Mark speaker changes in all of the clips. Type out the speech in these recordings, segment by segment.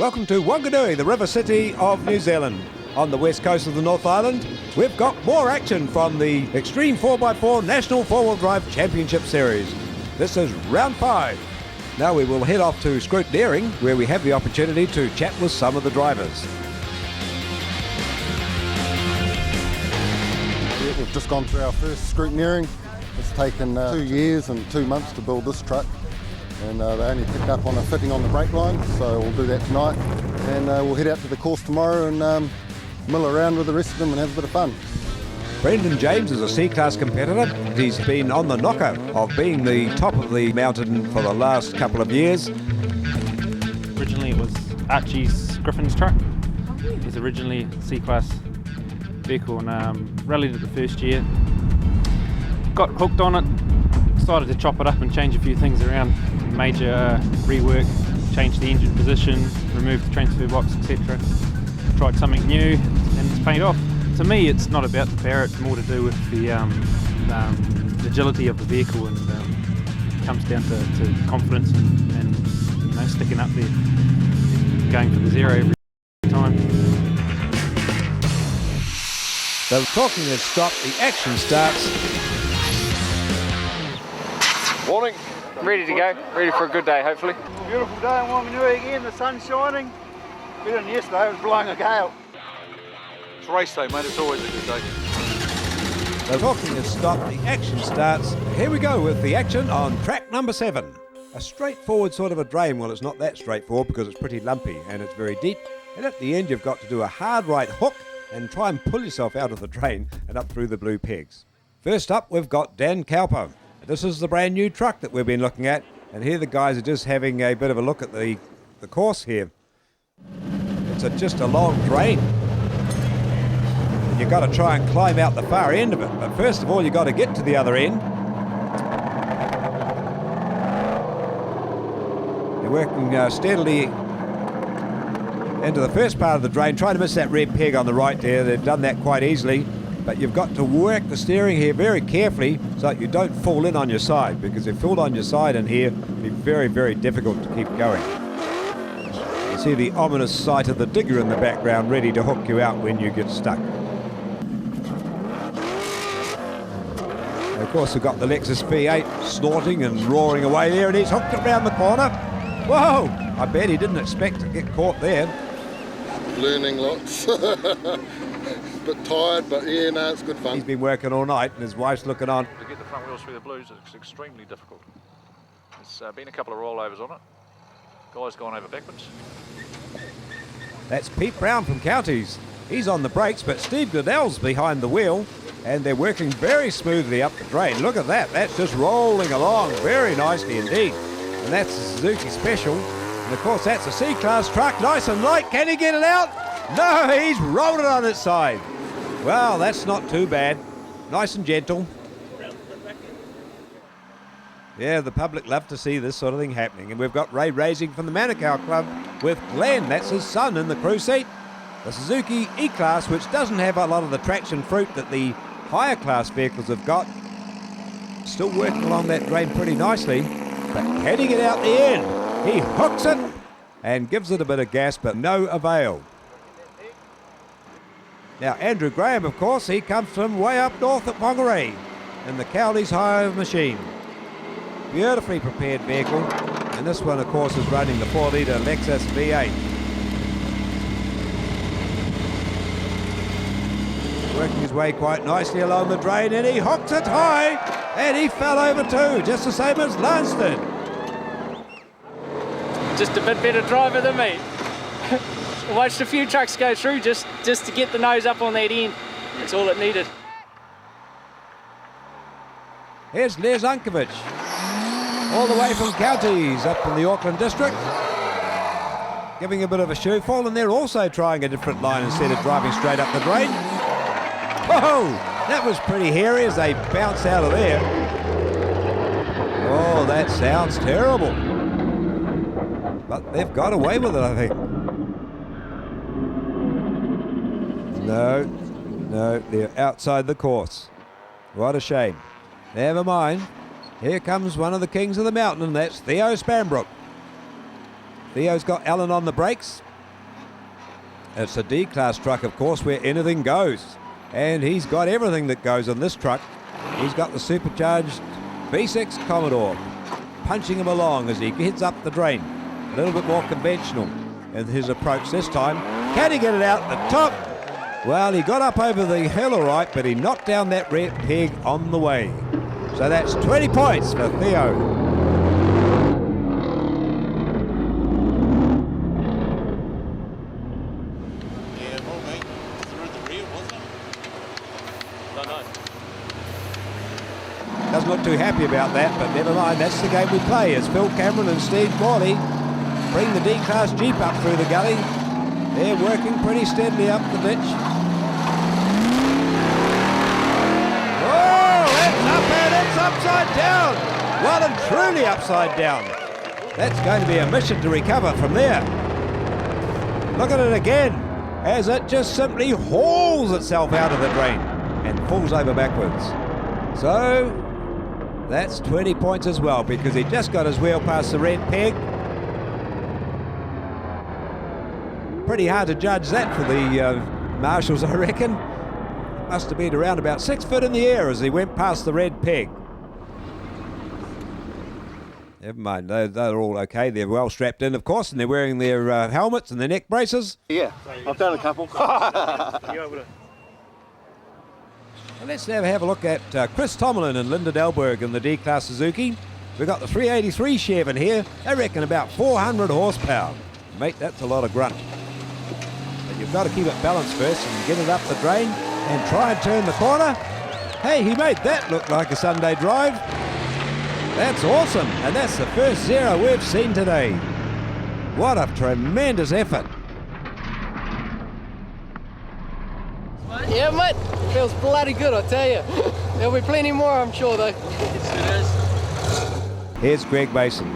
Speaker 1: Welcome to Wanganui, the river city of New Zealand. On the west coast of the North Island, we've got more action from the Xtreme 4x4 National 4-Wheel Drive Championship Series. This is round 5. Now we will head off to scrutineering, where we have the opportunity to chat with some of the drivers.
Speaker 2: We've just gone through our first scrutineering. It's taken 2 years and 2 months to build this truck, and they only picked up on a fitting on the brake line, so we'll do that tonight, and we'll head out to the course tomorrow and mill around with the rest of them and have a bit of fun.
Speaker 1: Brendan James is a C-Class competitor. He's been on the knocker of being the top of the mountain for the last couple of years.
Speaker 3: Originally it was Archie's Griffin's truck. He's originally a C-Class vehicle and rallied it the first year. Got hooked on it, decided to chop it up and change a few things around. Major rework, changed the engine position, removed the transfer box, etc. Tried something new and it's paid off. To me, it's not about the power, it's more to do with the agility of the vehicle, and it comes down to confidence and you know, sticking up there, going for the zero every time.
Speaker 1: The talking has stopped, the action starts.
Speaker 4: Morning.
Speaker 5: Ready to go, ready for a good day, hopefully.
Speaker 6: Beautiful day in Wanganui again, the sun's shining. Better than yesterday, it was blowing a gale.
Speaker 4: It's race day, mate, it's always a good day.
Speaker 1: The talking has stopped, the action starts. Here we go with the action on track number 7. A straightforward sort of a drain. Well, it's not that straightforward because it's pretty lumpy and it's very deep. And at the end, you've got to do a hard right hook and try and pull yourself out of the drain and up through the blue pegs. First up, we've got Dan Cowper. This is the brand new truck that we've been looking at, and here the guys are just having a bit of a look at the course here. It's just a long drain. And you've got to try and climb out the far end of it, but first of all you've got to get to the other end. You're working steadily into the first part of the drain. Try to miss that red peg on the right there. They've done that quite easily. But you've got to work the steering here very carefully so that you don't fall in on your side, because if you fall on your side in here, it'll be very, very difficult to keep going. You see the ominous sight of the digger in the background ready to hook you out when you get stuck. And of course, we've got the Lexus V8 snorting and roaring away there, and he's hooked around the corner. Whoa! I bet he didn't expect to get caught there.
Speaker 2: Learning lots. Bit tired, but yeah, no, it's good fun.
Speaker 1: He's been working all night and his wife's looking on.
Speaker 4: To get the front wheels through the blues is extremely difficult. There's been a couple of rollovers on it. Guy's gone over backwards.
Speaker 1: That's Pete Brown from Counties. He's on the brakes, but Steve Goodell's behind the wheel, and they're working very smoothly up the drain. Look at that, that's just rolling along very nicely indeed. And that's a Suzuki Special. And of course that's a C-Class truck, nice and light. Can he get it out? No, he's rolled it on its side. Well, that's not too bad. Nice and gentle. Yeah, the public love to see this sort of thing happening. And we've got Ray racing from the Manukau Club with Glenn, that's his son, in the crew seat. The Suzuki E-Class, which doesn't have a lot of the traction fruit that the higher class vehicles have got. Still working along that drain pretty nicely. But can he get out the end? He hooks it and gives it a bit of gas, but no avail. Now, Andrew Graham, of course, he comes from way up north at Wanganui in the Cowley's Hive machine. Beautifully prepared vehicle, and this one, of course, is running the 4-litre Lexus V8. Working his way quite nicely along the drain, and he hooked it high, and he fell over too, just the same as Lance did.
Speaker 5: Just a bit better driver than me. Watched a few trucks go through just to get the nose up on that end. That's all it needed.
Speaker 1: Here's Les Unkovic, all the way from Counties up in the Auckland district, giving a bit of a shoe fall, and they're also trying a different line instead of driving straight up the drain. Whoa! That was pretty hairy as they bounce out of there. Oh, that sounds terrible. But they've got away with it, I think. No, they're outside the course. What a shame. Never mind. Here comes one of the kings of the mountain, and that's Theo Spanbrook. Theo's got Alan on the brakes. It's a D-class truck, of course, where anything goes. And he's got everything that goes on this truck. He's got the supercharged V6 Commodore punching him along as he heads up the drain. A little bit more conventional in his approach this time. Can he get it out the top? Well, he got up over the hill all right, but he knocked down that red peg on the way. So that's 20 points for Theo. Doesn't look too happy about that, but never mind, that's the game we play as Phil Cameron and Steve Morley bring the D-Class Jeep up through the gully. They're working pretty steadily up the ditch. Oh, it's up and it's upside down. Well and truly upside down. That's going to be a mission to recover from there. Look at it again, as it just simply hauls itself out of the drain and falls over backwards. So that's 20 points as well, because he just got his wheel past the red peg. Pretty hard to judge that for the marshals, I reckon. Must have been around about 6 foot in the air as he went past the red peg. Never mind, they're all okay. They're well strapped in, of course, and they're wearing their helmets and their neck braces.
Speaker 6: Yeah, I've done a couple.
Speaker 1: Well, let's now have a look at Chris Tomlin and Linda Delberg in the D-Class Suzuki. We've got the 383 Chev in here. They reckon about 400 horsepower. Mate, that's a lot of grunt. But you've got to keep it balanced first and get it up the drain and try and turn the corner. Hey, he made that look like a Sunday drive. That's awesome, and that's the first zero we've seen today. What a tremendous effort.
Speaker 7: Yeah, mate, feels bloody good, I tell you. There'll be plenty more, I'm sure, though.
Speaker 1: Here's Greg Mason.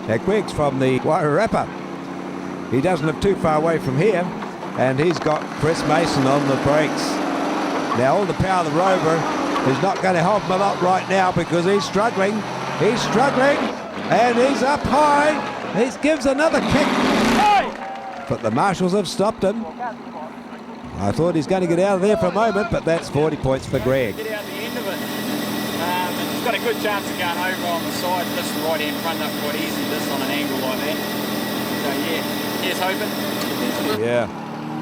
Speaker 1: Now, Greg's from the Wairarapa. He doesn't live too far away from here, and he's got Chris Mason on the brakes. Now, all the power of the Rover is not going to help him a lot right now because he's struggling. He's struggling, and he's up high. He gives another kick. But the marshals have stopped him. I thought he's going to get out of there for a moment, but that's 40 points for Greg.
Speaker 5: Get out the end of it. He's got a good chance of going over on the side, just right in front up quite easy, just on an angle like that. So yeah, here's hoping.
Speaker 1: Yeah,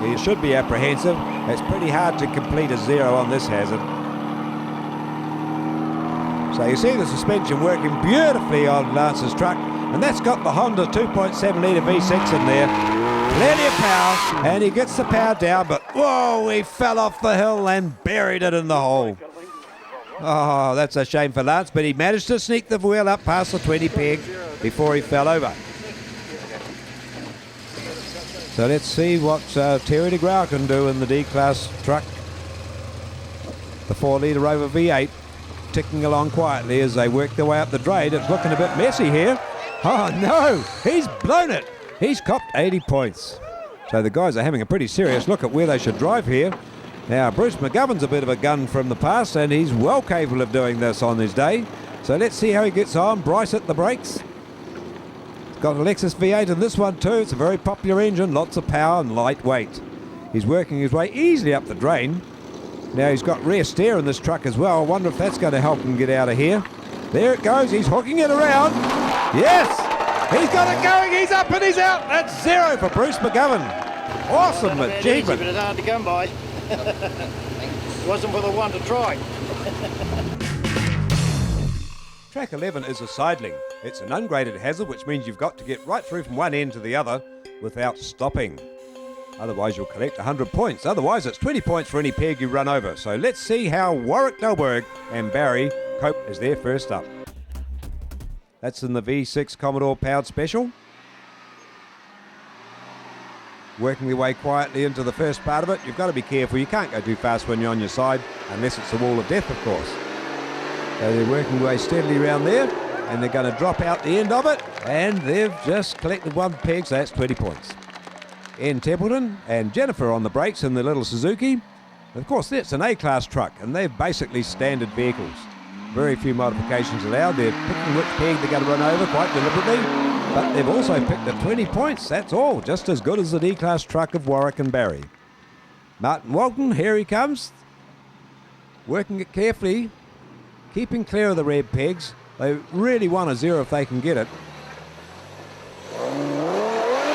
Speaker 1: he should be apprehensive. It's pretty hard to complete a zero on this hazard. So you see the suspension working beautifully on Lance's truck, and that's got the Honda 2.7 litre V6 in there. Plenty of power, and he gets the power down, but whoa, he fell off the hill and buried it in the hole. Oh, that's a shame for Lance, but he managed to sneak the wheel up past the 20 peg before he fell over. So let's see what Terry DeGrau can do in the D-Class truck. The 4 litre Rover V8 ticking along quietly as they work their way up the drain. It's looking a bit messy here. Oh no, he's blown it. He's copped 80 points. So the guys are having a pretty serious look at where they should drive here. Now, Bruce McGovern's a bit of a gun from the past, and he's well capable of doing this on his day. So let's see how he gets on. Bryce at the brakes. He's got a Lexus V8 in this one too. It's a very popular engine, lots of power and lightweight. He's working his way easily up the drain. Now he's got rear steer in this truck as well. I wonder if that's going to help him get out of here. There it goes. He's hooking it around. Yes! He's got it going, he's up and he's out. That's zero for Bruce McGovern. Awesome achievement.
Speaker 6: But it's hard to come by. Wasn't for the one to try.
Speaker 1: Track 11 is a sidling. It's an ungraded hazard, which means you've got to get right through from one end to the other without stopping. Otherwise you'll collect 100 points. Otherwise it's 20 points for any peg you run over. So let's see how Warwick Delberg and Barry cope as they're first up. That's in the V6 Commodore Powered Special. Working their way quietly into the first part of it. You've got to be careful. You can't go too fast when you're on your side, unless it's the wall of death, of course. So they're working their way steadily around there, and they're going to drop out the end of it, and they've just collected one peg, so that's 20 points. Ian Templeton and Jennifer on the brakes in the little Suzuki. Of course, that's an A-class truck, and they're basically standard vehicles. Very few modifications allowed. They're picking which peg they're going to run over quite deliberately, but they've also picked the 20 points. That's all, just as good as the D-Class truck of Warwick and Barry. Martin Walton, here he comes, working it carefully, keeping clear of the red pegs. They really want a 0 if they can get it.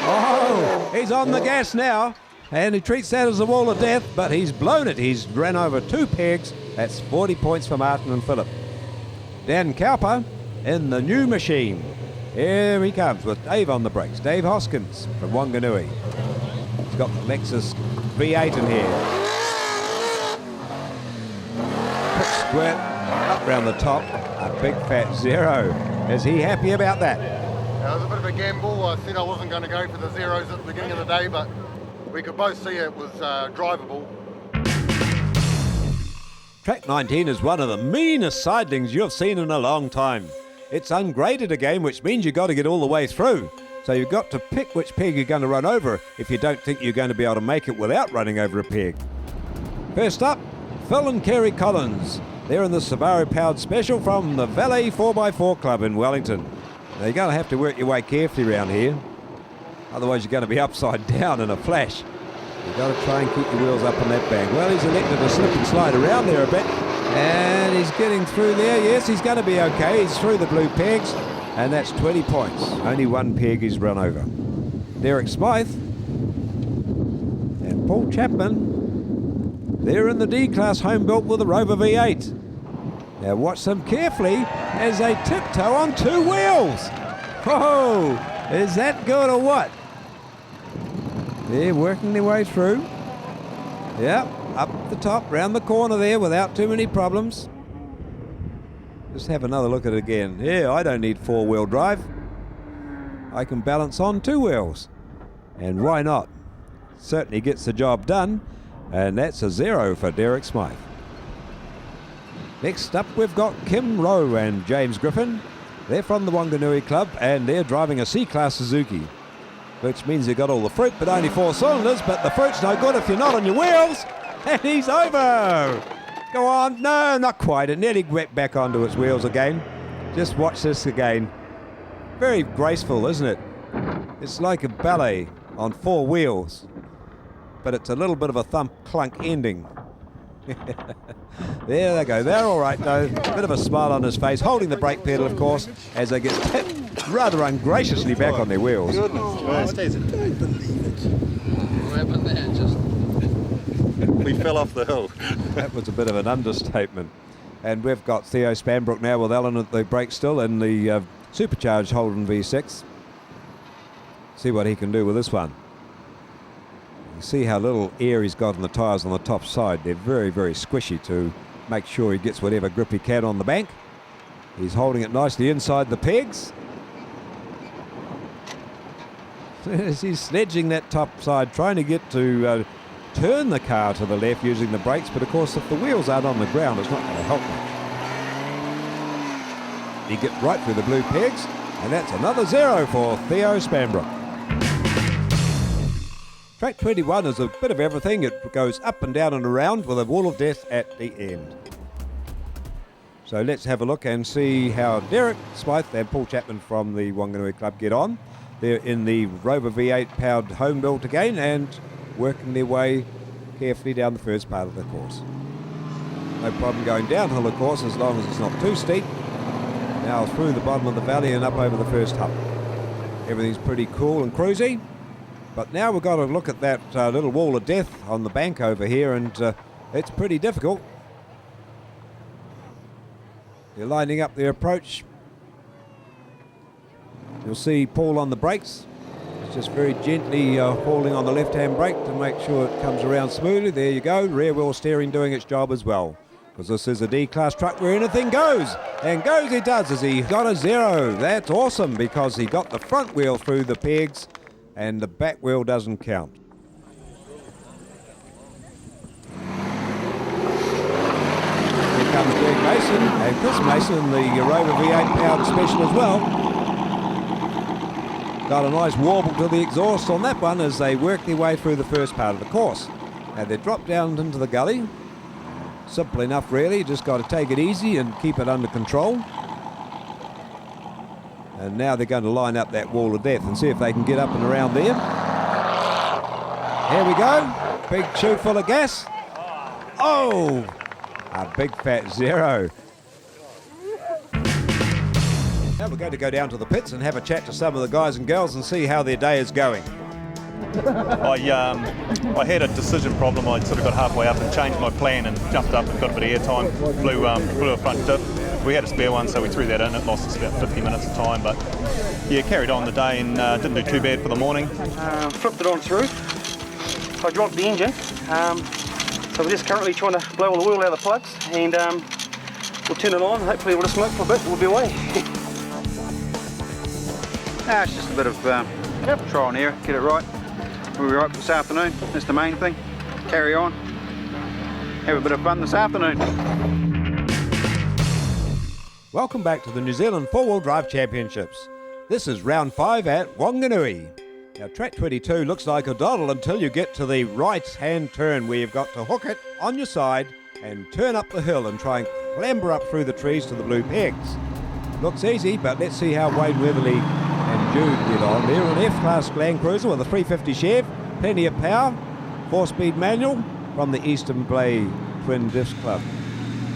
Speaker 1: Oh, he's on the gas now, and he treats that as a wall of death, but he's blown it. He's ran over 2 pegs. That's 40 points for Martin and Phillip. Dan Cowper in the new machine. Here he comes with Dave on the brakes. Dave Hoskins from Wanganui. He's got the Lexus V8 in here. Quick squirt up round the top. A big fat 0. Is he happy about that?
Speaker 2: It was a bit of a gamble. I said I wasn't going to go for the 0s at the beginning of the day, but we could both see it was drivable.
Speaker 1: Track 19 is one of the meanest sidings you've seen in a long time. It's ungraded again, which means you've got to get all the way through. So you've got to pick which peg you're going to run over if you don't think you're going to be able to make it without running over a peg. First up, Phil and Kerry Collins. They're in the Subaru-powered special from the Valet 4x4 Club in Wellington. Now you're going to have to work your way carefully around here. Otherwise you're going to be upside down in a flash. You've got to try and keep your wheels up on that bank. Well, he's elected to slip and slide around there a bit. And he's getting through there. Yes, he's going to be okay. He's through the blue pegs. And that's 20 points. Only 1 peg he's run over. Derek Smythe and Paul Chapman. They're in the D-Class home built with a Rover V8. Now watch them carefully as they tiptoe on 2 wheels. Whoa! Is that good or what? They're working their way through. Yep, up the top, round the corner there without too many problems. Just have another look at it again. Yeah, I don't need 4-wheel drive. I can balance on 2 wheels. And why not? Certainly gets the job done. And that's a 0 for Derek Smythe. Next up, we've got Kim Rowe and James Griffin. They're from the Wanganui Club, and they're driving a C-Class Suzuki, which means they've got all the fruit, but only 4 cylinders, but the fruit's no good if you're not on your wheels. And he's over. Go on. No, not quite. It nearly went back onto its wheels again. Just watch this again. Very graceful, isn't it? It's like a ballet on 4 wheels, but it's a little bit of a thump clunk ending. There they go. They're all right, though. Bit of a smile on his face, holding the brake pedal, of course, as they get tipped rather ungraciously back on their wheels.
Speaker 2: Goodness, I don't believe it.
Speaker 7: What happened there? Just
Speaker 2: We fell off the hill.
Speaker 1: That was a bit of an understatement. And we've got Theo Spanbrook now with Alan at the brake still in the supercharged Holden V6. See what he can do with this one. You see how little air he's got in the tyres on the top side. They're very, very squishy to make sure he gets whatever grip he can on the bank. He's holding it nicely inside the pegs. As he's sledging that top side, trying to get to turn the car to the left using the brakes, but of course if the wheels aren't on the ground, it's not going to help much. He gets right through the blue pegs, and that's another 0 for Theo Spanbrook. Track 21 is a bit of everything. It goes up and down and around with a wall of death at the end. So let's have a look and see how Derek Smythe and Paul Chapman from the Wanganui Club get on. They're in the Rover V8 powered home built again and working their way carefully down the first part of the course. No problem going downhill, of course, as long as it's not too steep. Now through the bottom of the valley and up over the first hump. Everything's pretty cool and cruisy. But now we've got to look at that little wall of death on the bank over here, and it's pretty difficult. They're lining up their approach. You'll see Paul on the brakes. It's just very gently hauling on the left-hand brake to make sure it comes around smoothly. There you go, rear wheel steering doing its job as well. Because this is a D-Class truck where anything goes. And goes he does as he got a 0. That's awesome because he got the front wheel through the pegs and the back wheel doesn't count. Here comes Greg Mason and Chris Mason in the Rover V8 powered special as well. Got a nice warble to the exhaust on that one as they work their way through the first part of the course. Now they drop down into the gully, Simple enough, really. You just got to take it easy and keep it under control. And now they're going to line up that wall of death and see if they can get up and around there. Here we go. Big chew full of gas. Oh! A big fat zero. Now we're going to go down to the pits and have a chat to some of the guys and girls and see how their day is going.
Speaker 8: I had a decision problem. I sort of got halfway up and changed my plan and jumped up and got a bit of air time. Blew a front tip. We had a spare one, so we threw that in. It lost us about 50 minutes of time, but yeah, carried on the day and didn't do too bad for the morning.
Speaker 9: Flipped it on through. I dropped the engine. So we're just currently trying to blow all the oil out of the plugs, and we'll turn it on. Hopefully we'll just smoke for a bit and we'll be away.
Speaker 6: It's just a bit of trial and error, get it right. We'll be right this afternoon, that's the main thing. Carry on, have a bit of fun this afternoon.
Speaker 1: Welcome back to the New Zealand 4-Wheel Drive Championships. This is round 5 at Wanganui. Now track 22 looks like a doddle until you get to the right-hand turn where you've got to hook it on your side and turn up the hill and try and clamber up through the trees to the blue pegs. Looks easy, but let's see how Wayne Weatherly and Jude get on. They're an F-Class Land Cruiser with a 350 Chev, plenty of power, 4-speed manual from the Eastern Blade Twin Disc Club.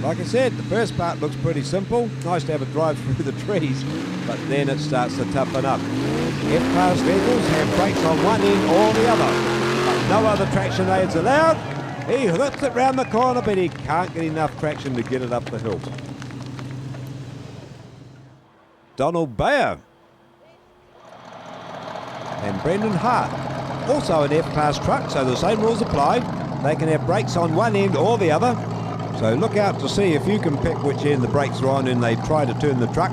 Speaker 1: Like I said, the first part looks pretty simple. Nice to have a drive through the trees, but then it starts to toughen up. F-Class vehicles have brakes on one end or the other, but no other traction aids allowed. He lifts it round the corner, but he can't get enough traction to get it up the hill. Donald Bayer and Brendan Hart, also an F-Class truck, so the same rules apply. They can have brakes on one end or the other. So look out to see if you can pick which end the brakes are on and they try to turn the truck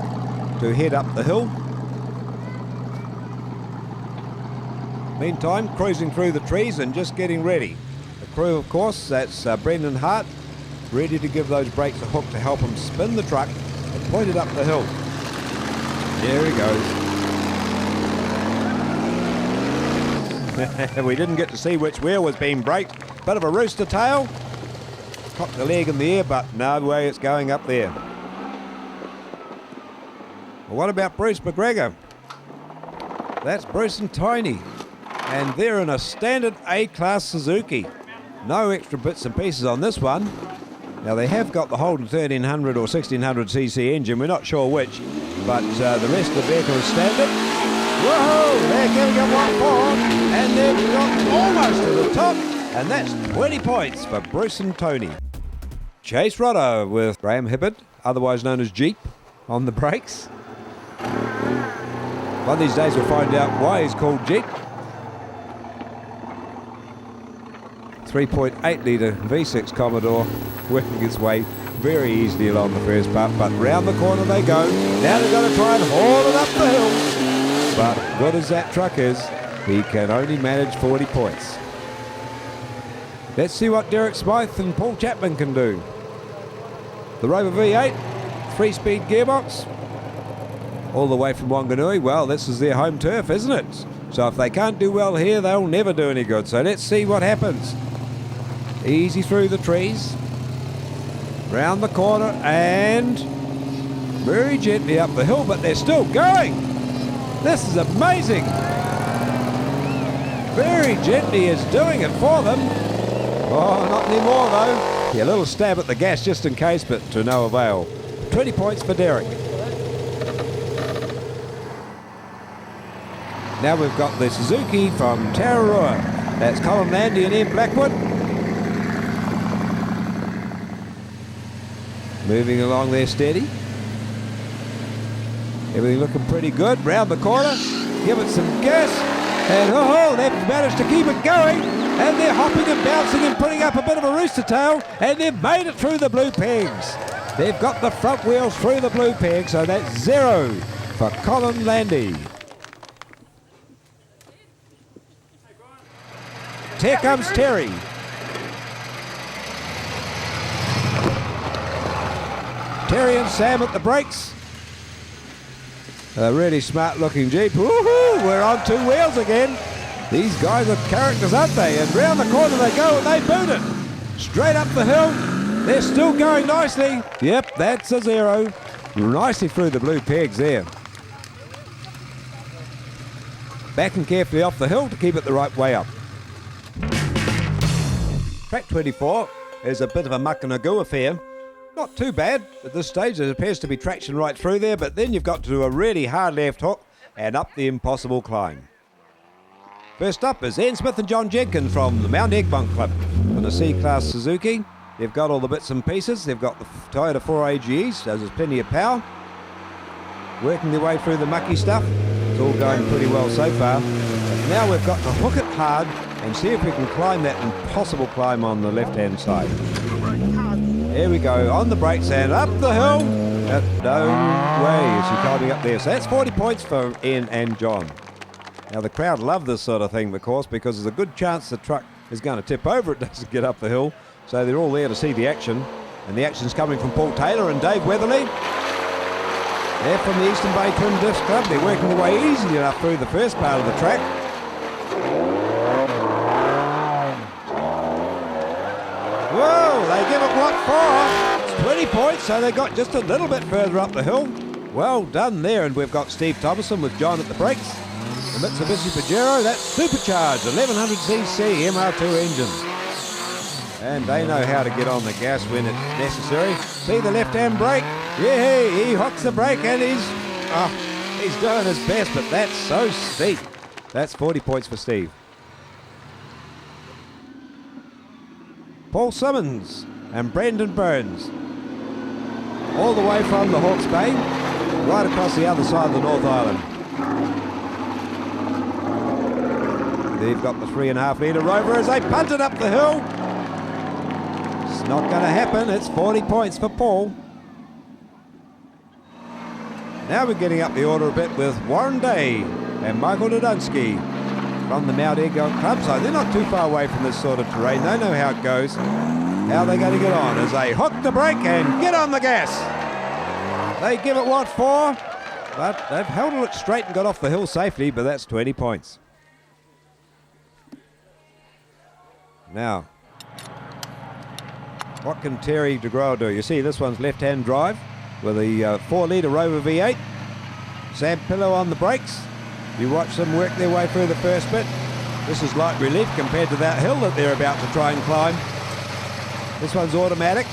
Speaker 1: to head up the hill. Meantime, cruising through the trees and just getting ready. The crew, of course, that's Brendan Hart, ready to give those brakes a hook to help him spin the truck and point it up the hill. There he goes. We didn't get to see which wheel was being braked. Bit of a rooster tail. Cocked the leg in the air, but no way it's going up there. Well, what about Bruce McGregor? That's Bruce and Tony. And they're in a standard A-Class Suzuki. No extra bits and pieces on this one. Now they have got the Holden 1300 or 1600cc engine, we're not sure which, but the rest of the vehicle is standard. Whoa, they're getting up 1-4, and they've got almost to the top, and that's 20 points for Bruce and Tony. Chase Rodder with Graham Hibbard, otherwise known as Jeep, on the brakes. One of these days we'll find out why he's called Jeep. 3.8 litre V6 Commodore working its way very easily along the first part, but round the corner they go. Now they've got to try and haul it up the hill. But good as that truck is, he can only manage 40 points. Let's see what Derek Smythe and Paul Chapman can do. The Rover V8, 3-speed gearbox, all the way from Wanganui. Well, this is their home turf, isn't it? So if they can't do well here, they'll never do any good. So let's see what happens. Easy through the trees, round the corner, and very gently up the hill, but they're still going. This is amazing. Very gently is doing it for them. Oh, not anymore though. Yeah, a little stab at the gas just in case, but to no avail. 20 points for Derek. Now we've got the Suzuki from Tararua. That's Colin Landy and Ian Blackwood. Moving along there steady. Everything looking pretty good. Round the corner. Give it some gas. And oh, they've managed to keep it going. And they're hopping and bouncing and putting up a bit of a rooster tail. And they've made it through the blue pegs. They've got the front wheels through the blue pegs. So that's 0 for Colin Landy. Here comes Terry. Terry and Sam at the brakes. A really smart looking Jeep. Woohoo! We're on 2 wheels again. These guys are characters, aren't they? And round the corner they go and they boot it. Straight up the hill. They're still going nicely. Yep, that's a 0. Nicely through the blue pegs there. Backing carefully off the hill to keep it the right way up. Track 24 is a bit of a muck and a go affair. Not too bad at this stage. There appears to be traction right through there, but then you've got to do a really hard left hook and up the impossible climb. First up is Ian Smith and John Jenkins from the Mount Egmont Club on the C-Class Suzuki. They've got all the bits and pieces. They've got the Toyota 4AGEs, so there's plenty of power. Working their way through the mucky stuff. It's all going pretty well so far. But now we've got to hook it hard and see if we can climb that impossible climb on the left-hand side. Here we go, on the brakes and up the hill. No way is she climbing up there. So that's 40 points for Ian and John. Now the crowd love this sort of thing, of course, because there's a good chance the truck is going to tip over. It doesn't get up the hill. So they're all there to see the action. And the action's coming from Paul Taylor and Dave Weatherly. They're from the Eastern Bay Twin Disc Club. They're working their way easily enough through the first part of the track. Whoa, they give it what for? It's 20 points, so they got just a little bit further up the hill. Well done there, and we've got Steve Thomason with John at the brakes. The Mitsubishi Pajero, that's supercharged, 1100cc MR2 engine. And they know how to get on the gas when it's necessary. See the left-hand brake? Yeah, he hooks the brake and he's doing his best, but that's so steep. That's 40 points for Steve. Paul Simmons and Brendan Burns. All the way from the Hawke's Bay, right across the other side of the North Island. They've got the 3.5 litre Rover as they punt it up the hill. It's not going to happen. It's 40 points for Paul. Now we're getting up the order a bit with Warren Day and Michael Dudunsky from the Mount Egmont Club. So they're not too far away from this sort of terrain. They know how it goes. How are they going to get on as they hook the brake and get on the gas? They give it what for? But they've held it straight and got off the hill safely, but that's 20 points. Now, what can Terry DeGraw do? You see this one's left-hand drive with a 4-litre Rover V8. Sam Pillow on the brakes. You watch them work their way through the first bit. This is light relief compared to that hill that they're about to try and climb. This one's automatic.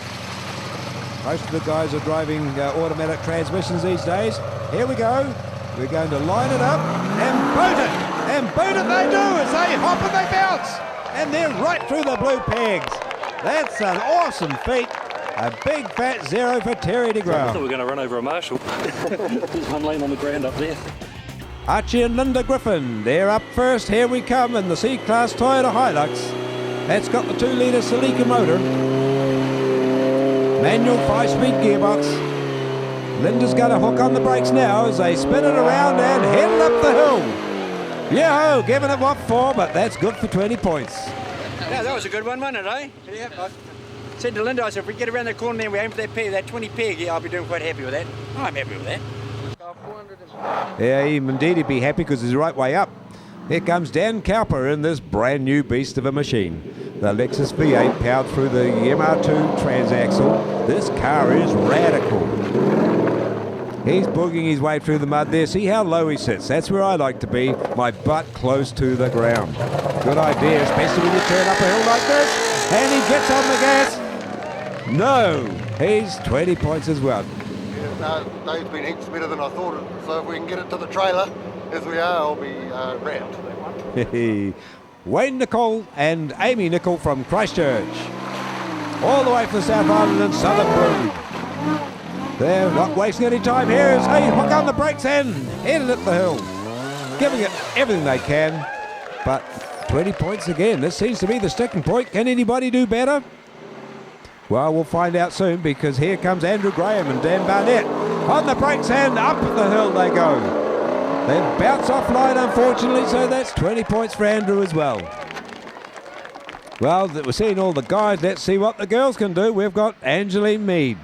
Speaker 1: Most of the guys are driving automatic transmissions these days. Here we go. We're going to line it up and boot it. And boot it they do as they hop and they bounce. And they're right through the blue pegs. That's an awesome feat. A big fat 0 for Terry DeGraw.
Speaker 10: I thought we were going to run over a marshal. There's one laying on the ground up there.
Speaker 1: Archie and Linda Griffin, they're up first. Here we come in the C-Class Toyota Hilux. That's got the 2-litre Celica motor. Manual 5-speed gearbox. Linda's going to hook on the brakes now as they spin it around and head it up the hill. Yo-ho, giving it what for, but that's good for 20 points.
Speaker 11: Yeah, that was a good one, wasn't it, eh? Yeah, I said to Linda, I said, if we get around that corner there and we aim for that peg, that 20 peg, yeah, I'll be doing quite happy with that. I'm happy with that.
Speaker 1: Yeah, indeed he'd be happy because he's the right way up. Here comes Dan Cowper in this brand new beast of a machine. The Lexus V8 powered through the MR2 transaxle. This car is radical. He's boogieing his way through the mud there. See how low he sits. That's where I like to be, my butt close to the ground. Good idea, especially when you turn up a hill like this. And he gets on the gas. No, he's 20 points as well.
Speaker 2: Yeah, Dave's been heaps better than I thought. So if we can get it to the trailer, as we are, I'll be round.
Speaker 1: Wayne Nicol and Amy Nicol from Christchurch. All the way from the South Island and Southern Brood. They're not wasting any time here as they hook on the brakes and headed up the hill. Giving it everything they can, but 20 points again. This seems to be the sticking point. Can anybody do better? Well, we'll find out soon because here comes Andrew Graham and Dan Barnett. On the brakes and up the hill they go. They bounce offline, unfortunately, so that's 20 points for Andrew as well. Well, we're seeing all the guys. Let's see what the girls can do. We've got Angeline Mead.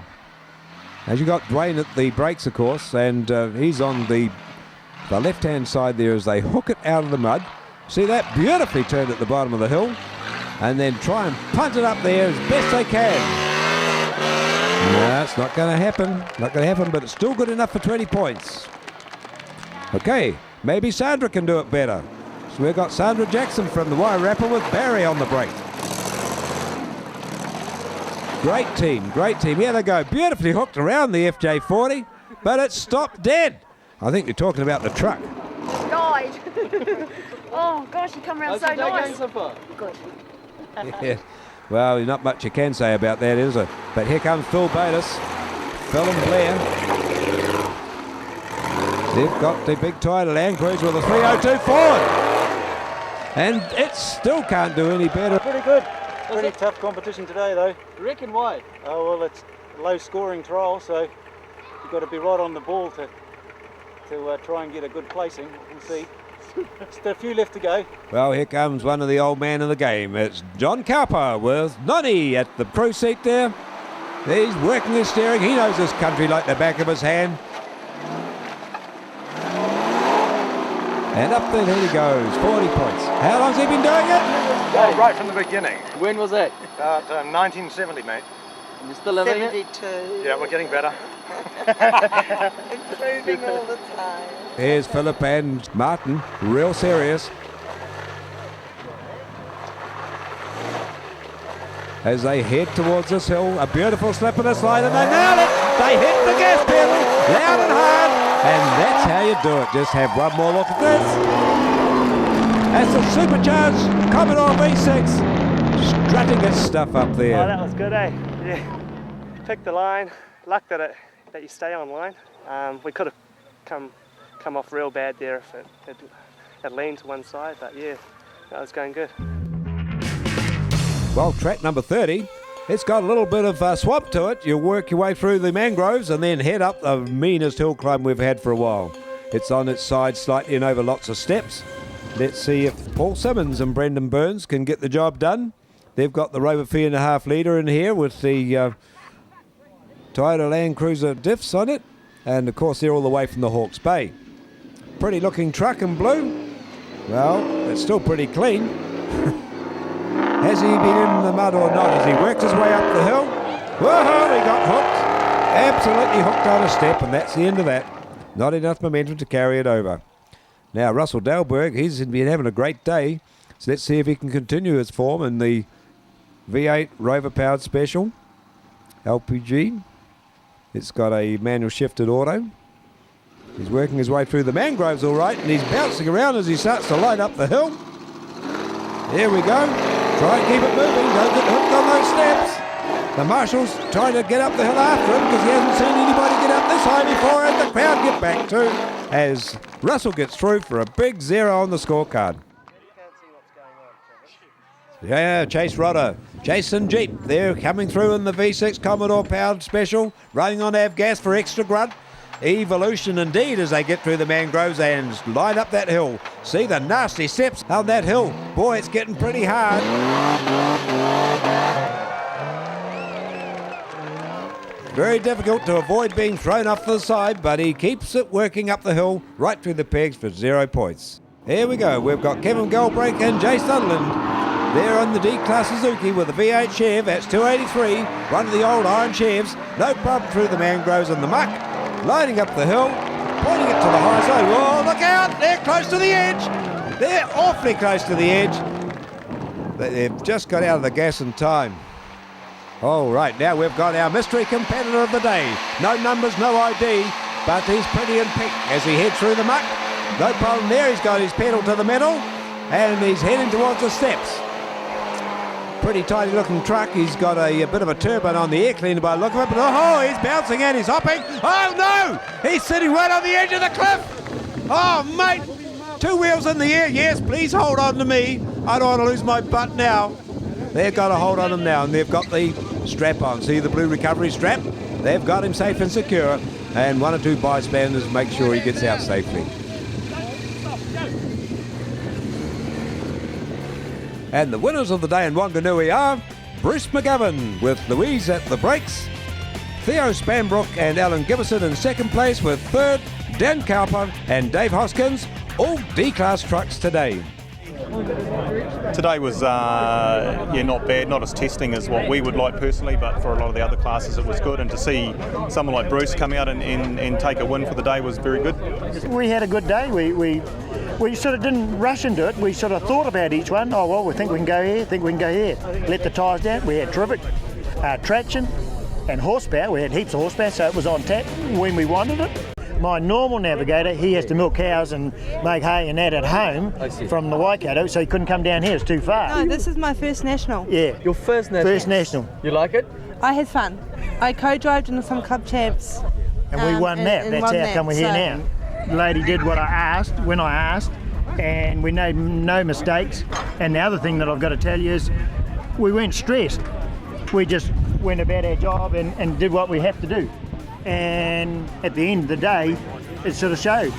Speaker 1: As you got Dwayne at the brakes, of course, and he's on the left-hand side there as they hook it out of the mud. See that? Beautifully turned at the bottom of the hill. And then try and punt it up there as best they can. No, it's not going to happen. Not going to happen, but it's still good enough for 20 points. Okay, maybe Sandra can do it better. So we've got Sandra Jackson from the Wairarapa with Barry on the brake. Great team, great team. Here they go, beautifully hooked around the FJ40, but it stopped dead. I think you're talking about the truck.
Speaker 12: Died. Oh gosh, you come around so nice.
Speaker 7: So far?
Speaker 12: Good.
Speaker 1: Yeah. Well, not much you can say about that, is there? But here comes Phil Batis, Phil and Blair. They've got the big Toyota Land Cruiser with a 302 Ford. And it still can't do any better.
Speaker 6: Pretty good. Pretty tough competition today, though.
Speaker 7: Reckon why?
Speaker 6: Oh, well, it's a low-scoring trial, so you've got to be right on the ball to try and get a good placing. We'll see. Still a few left to go.
Speaker 1: Well, here comes one of the old men in the game. It's John Cowper with Nonny at the pro seat there. He's working his steering. He knows this country like the back of his hand. And up there he goes, 40 points. How long's he been doing it?
Speaker 13: Well, right from the beginning.
Speaker 7: When was that?
Speaker 13: 1970, mate.
Speaker 7: And you're still living it?
Speaker 12: 72.
Speaker 13: Yeah, we're getting better.
Speaker 12: Improving all the time.
Speaker 1: Here's Philip and Martin, real serious. As they head towards this hill, a beautiful slip and a slide, and they nail it! They hit the gas pedal, loud and hard, and that's how you do it. Just have one more look at this. That's a supercharged Commodore V6, strutting its stuff up there.
Speaker 14: Oh, that was good, eh? Yeah. Picked the line, luck that you stay on line. We could have come off real bad there if it leaned to one side, but yeah, that was going good.
Speaker 1: Well, track number 30, it's got a little bit of swamp to it. You work your way through the mangroves and then head up the meanest hill climb we've had for a while. It's on its side slightly and over lots of steps. Let's see if Paul Simmons and Brendan Burns can get the job done. They've got the Rover 3.5 litre in here with the Toyota Land Cruiser diffs on it. And of course they're all the way from the Hawke's Bay. Pretty looking truck in blue. Well, it's still pretty clean. Has he been in the mud or not as he works his way up the hill? Whoa, he got hooked. Absolutely hooked on a step, and that's the end of that. Not enough momentum to carry it over. Now, Russell Dalberg, he's been having a great day. So let's see if he can continue his form in the V8 Rover Powered Special LPG. It's got a manual shifted auto. He's working his way through the mangroves all right, and he's bouncing around as he starts to light up the hill. Here we go. Try and keep it moving. Don't get hooked on those steps. The marshal's trying to get up the hill after him because he hasn't seen anybody get up this high before, and the crowd get back too as Russell gets through for a big 0 on the scorecard. Yeah, Chase Rodder, Jason Jeep, they're coming through in the V6 Commodore Powered Special, running on avgas for extra grunt. Evolution indeed as they get through the mangroves and line up that hill. See the nasty steps on that hill. Boy, it's getting pretty hard. Very difficult to avoid being thrown off to the side, but he keeps it working up the hill right through the pegs for 0 points. Here we go. We've got Kevin Goldbrake and Jay Sutherland. They're on the D-Class Suzuki with a V8 Chev. That's 283. One of the old iron Chevs. No problem through the mangroves and the muck. Lining up the hill, pointing it to the high side. Oh, look out! They're close to the edge. They're awfully close to the edge. But they've just got out of the gas in time. All right, now we've got our mystery competitor of the day. No numbers, no ID, but he's pretty in pink as he heads through the muck. No problem there. He's got his pedal to the metal, and he's heading towards the steps. Pretty tidy looking truck. He's got a bit of a turbine on the air cleaner by the look of it, but oh, he's bouncing and he's hopping. Oh no, he's sitting right on the edge of the cliff. Oh mate, 2 wheels in the air. Yes, please hold on to me. I don't want to lose my butt now. They've got a hold on him now, and they've got the strap on. See the blue recovery strap? They've got him safe and secure, and 1 or 2 bystanders make sure he gets out safely. And the winners of the day in Wanganui are Bruce McGovern with Louise at the brakes, Theo Spanbrook and Alan Gibbison in second place with third, Dan Cowper and Dave Hoskins, all D-Class trucks today.
Speaker 8: Today was not bad, not as testing as what we would like personally, but for a lot of the other classes it was good, and to see someone like Bruce come out and take a win for the day was very good.
Speaker 15: We had a good day. We sort of didn't rush into it. We sort of thought about each one. Oh, well, we think we can go here, think we can go here. Let the tyres down. We had terrific traction and horsepower. We had heaps of horsepower, so it was on tap when we wanted it. My normal navigator, he has to milk cows and make hay and that at home from the Waikato, so he couldn't come down here, it's too far.
Speaker 16: No, this is my first national.
Speaker 15: Yeah.
Speaker 17: Your first national?
Speaker 15: First national.
Speaker 17: You like it?
Speaker 16: I had fun. I co-drove in some club champs.
Speaker 15: And we won that, that's how come we're here now. The lady did what I asked, when I asked, and we made no mistakes. And the other thing that I've got to tell you is, we weren't stressed. We just went about our job and did what we have to do. And at the end of the day, it sort of showed.